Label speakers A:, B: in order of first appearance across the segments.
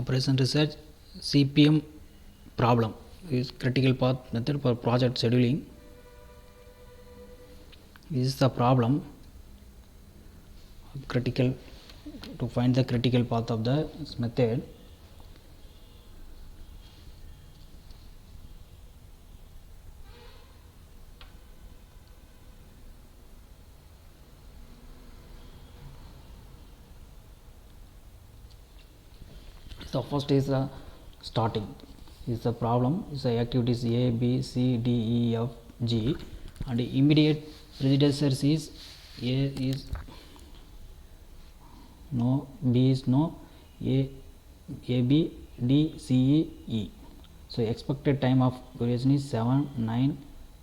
A: Operation research CPM problem is critical path method for project scheduling. This is the problem critical to find the critical path of the method. So first is the starting is the problem is the activities A, B, C, D, E, F, G, and the immediate predecessors is A is no, B is no, A, B, D, C, E, E. So expected time of duration is 7, 9,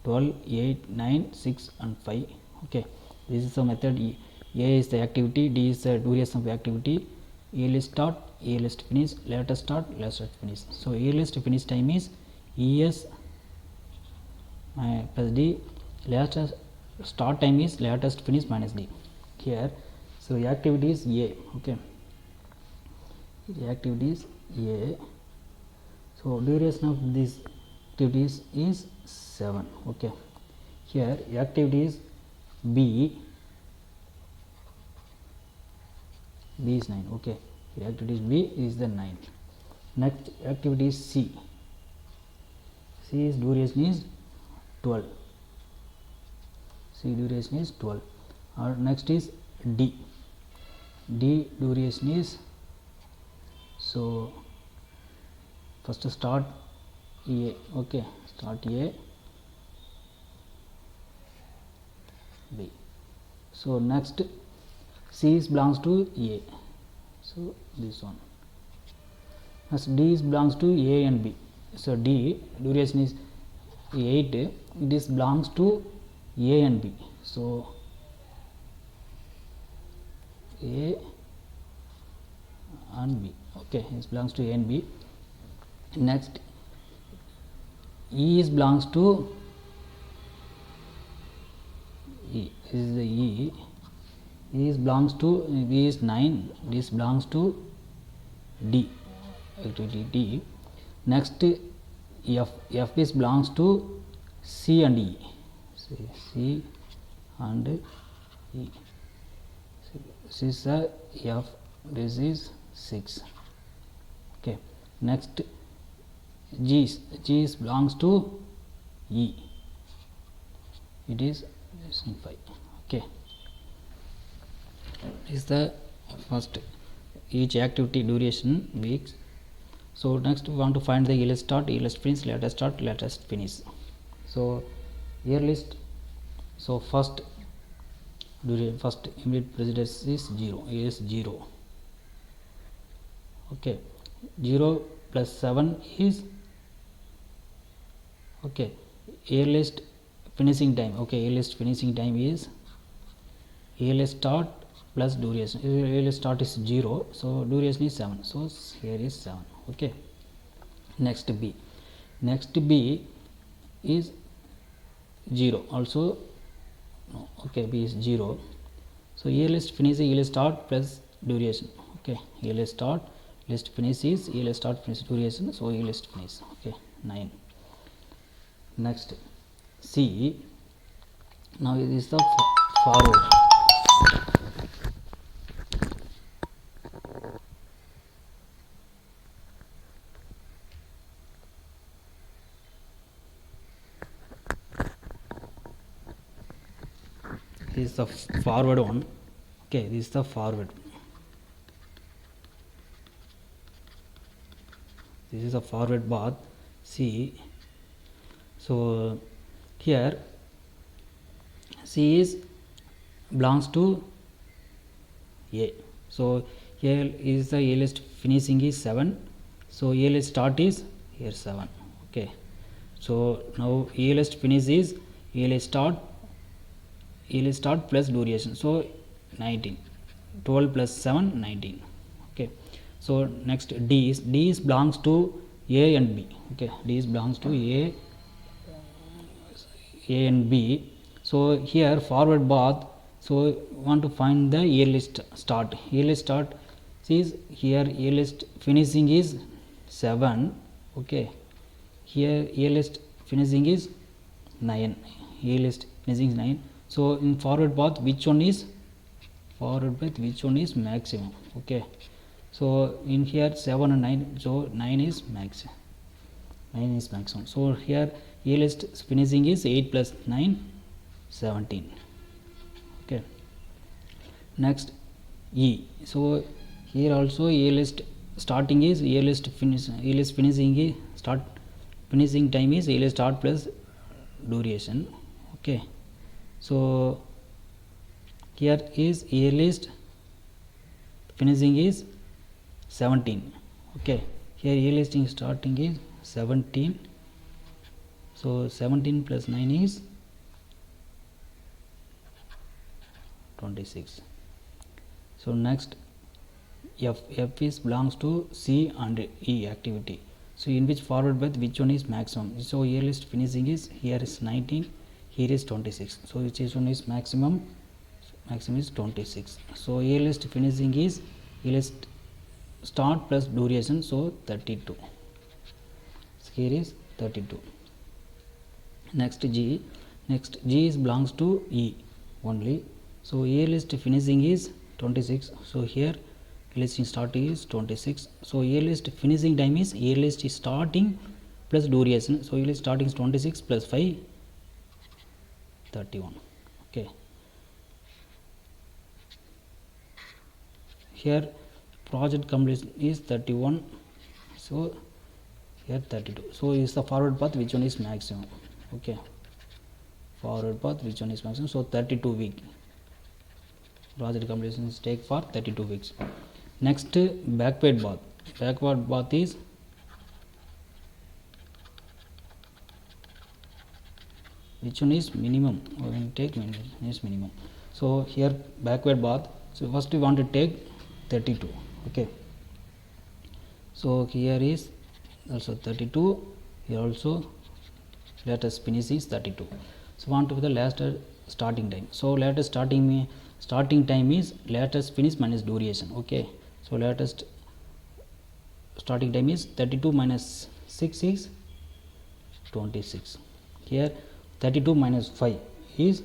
A: 12, 8, 9, 6 and 5. Okay, this is the method. A is the activity, D is the duration of activity, earliest start, earliest finish, latest start, latest finish. So earliest finish time is ES plus D, latest start time is latest finish minus D. Here, so activity is A. Okay, the activity is A. So duration of these activities is 7. Okay, here activity is B. B is 9. Okay, here activity is B is the 9. Next activity is C. C is duration is 12. C duration is 12. Or next is D. D duration is, so first start A. Okay, start A, B. So next C is belongs to A. So this one. As D is belongs to A and B. So D duration is 8. It is belongs to A and B. So A and B. Okay, it belongs to A and B. Next E is belongs to E. This is the E. E is belongs to B is 9. This belongs to D. Activity D. Next F. F is belongs to C and E. C and E. This is a F. This is 6. Okay. Next G is belongs to E. It is 5. Okay. Is the first each activity duration weeks. So next we want to find the earliest start, earliest finish, latest start, latest finish. So earliest, so first duration, first immediate precedence is 0. Is 0. Okay, 0 plus 7 is, okay, earliest finishing time. Okay, earliest finishing time is earliest start plus duration. Earliest start is 0, so duration is 7. So here is 7. Okay. Next B. Next B is 0. Also no. Okay, B is 0. So earliest finish is earliest start plus duration. Okay, earliest start, earliest finish is earliest start finish duration. So earliest finish. Okay, 9. Next C. Now it is the forward. This is the forward one. Okay, this is the forward. This is a forward path C. So here C is belongs to A. So here is the earliest finishing is 7. So earliest start is here 7. Okay. So now earliest finish is earliest start plus duration. So 19. 12 plus 7, 19. Okay. So next D is belongs to A and B. Okay, D is belongs to A and B. So here forward path. So want to find the earliest start. Earliest start See here earliest finishing is 7. Okay, here earliest finishing is 9. Earliest finishing is 9. So in forward path which one is maximum? Okay, so in here 7 and 9, so 9 is maximum. So here earliest finishing is 8 plus 9, 17. Okay, next E. So here also earliest starting is earliest finishing is finishing time is earliest start plus duration. Okay, so here is earliest finishing is 17. Okay, here earliest starting is 17. So 17 plus 9 is 26. So next F is belongs to C and E activity. So in which forward path which one is maximum? So earliest finishing is here is 19, here is 26. So which is one is maximum? Maximum is 26. So earliest finishing is earliest start plus duration, so 32. So here is 32. Next G is belongs to E only. So earliest finishing is 26. So here earliest starting is 26. So earliest finishing time is earliest starting plus duration. So earliest starting is 26 plus 5, 31. Okay, here project completion is 31. So here 32. So is the forward path which one is maximum? Okay, forward path which one is maximum? So 32 week project completion is take for 32 weeks. Next backward path is which one is minimum? We will take minimum. So here backward path, so first we want to take 32. Okay, so here is also 32, here also latest finish is 32. So want to the last starting time. So latest starting time is latest finish minus duration. Okay, so latest starting time is 32 minus 6 is 26. Here 32 minus 5 is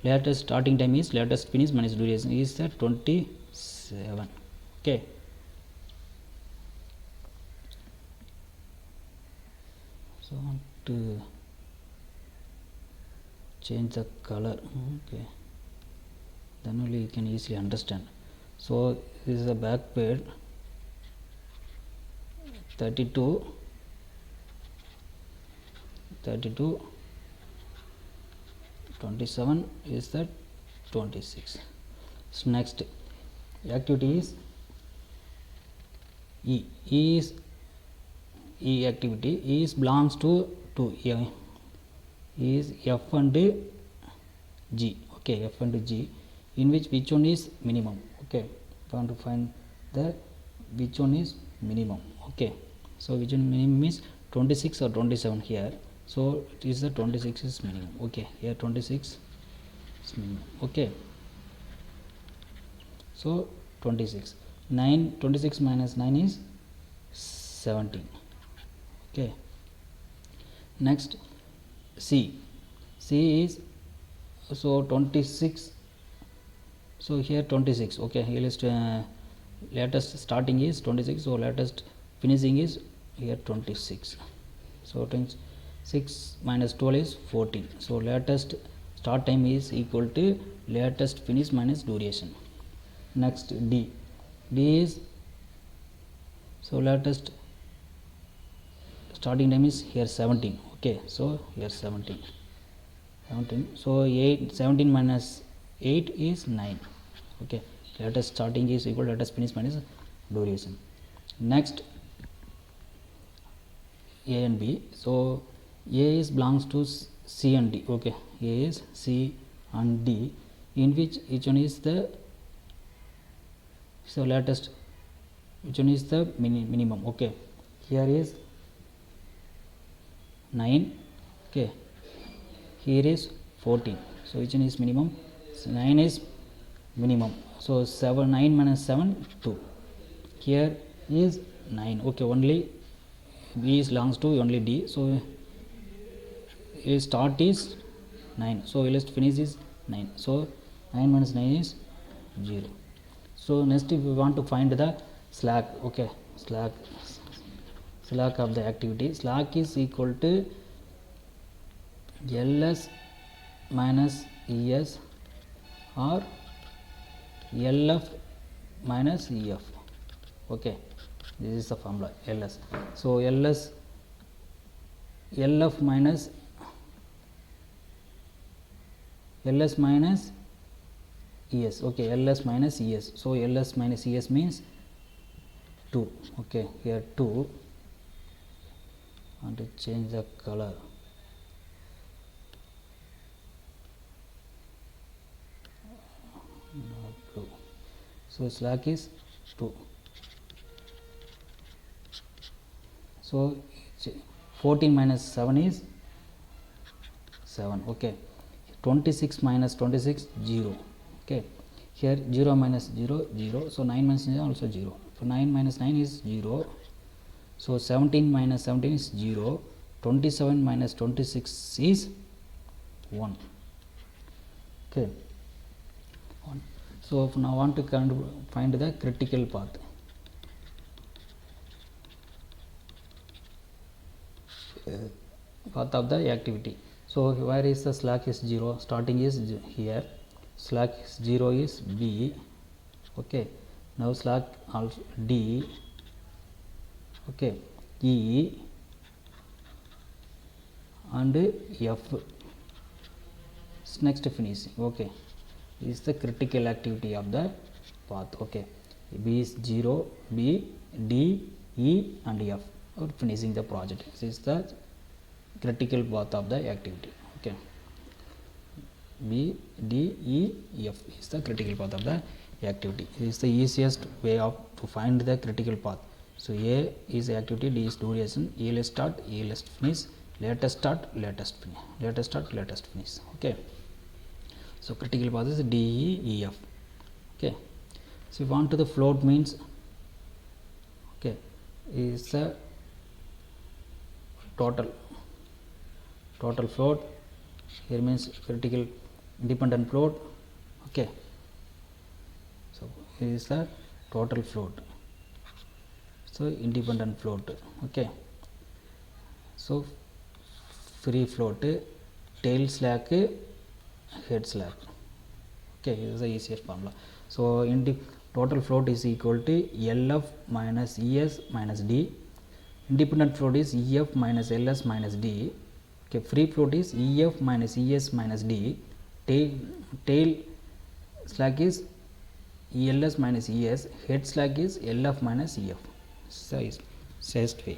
A: latest starting time is latest finish minus duration is 27. Okay, so I want to change the color. Okay, then only you can easily understand. So this is a backward 32 27 is that 26. So next activity is E. E activity is belongs to is F and G. Okay, F and G, in which one is minimum? Okay, I want to find the which one is minimum. Okay, so which one minimum is 26 or 27 here. So it is the 26 is minimum. Okay, here 26 is minimum. Okay, so 26 minus 9 is 17. Okay, next C is so 26. So here 26. Okay, here is latest starting is 26. So latest finishing is here 26. So 6 minus 12 is 14. So latest start time is equal to latest finish minus duration. Next D is so latest starting time is here 17. Okay, so here 17. So 17 minus 8 is 9. Okay, latest starting is equal to latest finish minus duration. Next A and B. So A is belongs to C and D. Okay, A is C and D, in which each one is the so latest which one is the minimum. Okay, here is 9. Okay, here is 14. So which one is minimum? So 9 is minimum. So 9 minus 7 2. here is 9. Okay, only B belongs to only D, so start is 9, so earliest finish is 9, so 9 minus 9 is 0. So next if we want to find the slack, okay, slack of the activity, slack is equal to ls minus es or lf minus ef. Okay, this is the formula ls. So lf minus es. Okay, ls minus es. So ls minus es means 2. Okay, here 2. I want to change the color. Blue. So slack is 2. So 14 minus 7 is 7. Okay, 26 minus 26 0. Okay, here 0 minus 0 0, so 9 minus 9 also 0. So 9 minus 9 is 0. So 17 minus 17 is 0. 27 minus 26 is 1. Okay, 1. So now I want to find the critical path. Path of the activity. So where is the slack is 0, starting is here, slack is 0 is B. Okay, now slack also D. Okay, E and F. Next finishing. Okay, this is the critical activity of the path. Okay, B is 0, B, D, E and F or finishing the project. This is the critical path of the activity. Okay, B, D, E, F is the critical path of the activity. This is the easiest way of to find the critical path. So A is activity, D is duration, earliest start, earliest finish, latest start, latest finish, latest start, latest finish. Okay, so critical path is D, E, E, F. Okay, so if you want to the float means, okay, is the total float. Here means critical independent float. Okay, so here is the total float, so independent float. Okay, so free float, tail slack, head slack. Okay, this is the easiest formula. So total float is equal to LF minus ES minus D. Independent float is EF minus LS minus D. Okay, free float is EF minus ES minus D. Tail slack is ELS minus ES. Head slack is LF minus EF. So is best way.